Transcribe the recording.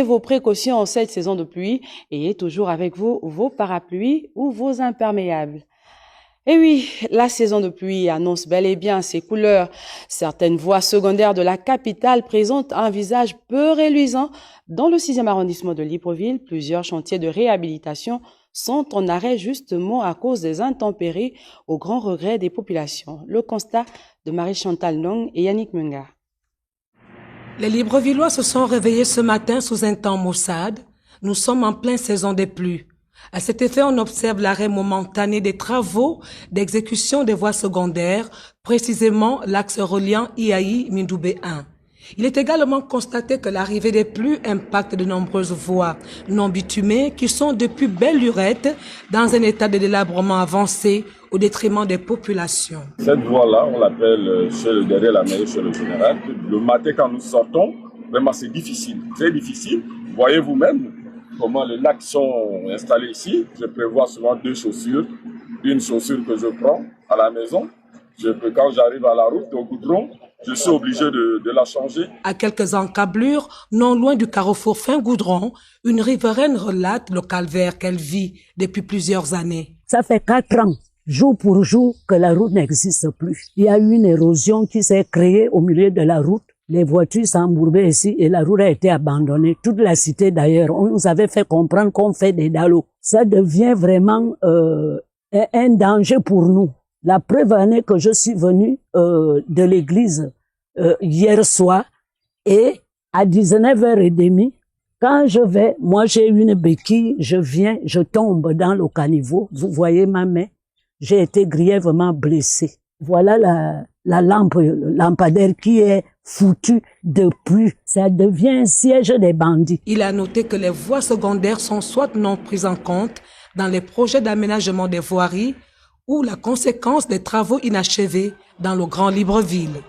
Vos précautions en cette saison de pluie et ayez toujours avec vous vos parapluies ou vos imperméables. Et oui, la saison de pluie annonce bel et bien ses couleurs. Certaines voies secondaires de la capitale présentent un visage peu reluisant. Dans le 6e arrondissement de Libreville, plusieurs chantiers de réhabilitation sont en arrêt justement à cause des intempéries au grand regret des populations. Le constat de Marie-Chantal Nong et Yannick Munga. Les Librevillois se sont réveillés ce matin sous un temps maussade. Nous sommes en pleine saison des pluies. À cet effet, on observe l'arrêt momentané des travaux d'exécution des voies secondaires, précisément l'axe reliant Iaï-Mindoubé 1. Il est également constaté que l'arrivée des pluies impacte de nombreuses voies non bitumées qui sont depuis belle lurette dans un état de délabrement avancé au détriment des populations. Cette voie-là, on l'appelle derrière la mairie chez le général. Le matin, quand nous sortons, vraiment c'est difficile, très difficile. Voyez vous-même comment les lacs sont installés ici. Je prévois souvent 2 chaussures. Une chaussure que je prends à la maison. Quand j'arrive à la route, au goudron, je suis obligé de la changer. À quelques encablures, non loin du carrefour fin goudron, une riveraine relate le calvaire qu'elle vit depuis plusieurs années. Ça fait 4 ans, jour pour jour, que la route n'existe plus. Il y a eu une érosion qui s'est créée au milieu de la route. Les voitures s'embourbaient ici et la route a été abandonnée. Toute la cité d'ailleurs, on nous avait fait comprendre qu'on fait des dallos. Ça devient vraiment un danger pour nous. La preuve en est que je suis venu de l'église hier soir et à 19h30, quand je vais, moi j'ai une béquille, je tombe dans le caniveau. Vous voyez ma main, j'ai été grièvement blessé. Voilà la lampadaire qui est foutue depuis. Ça devient un siège des bandits. Il a noté que les voies secondaires sont soit non prises en compte dans les projets d'aménagement des voiries ou la conséquence des travaux inachevés dans le Grand Libreville.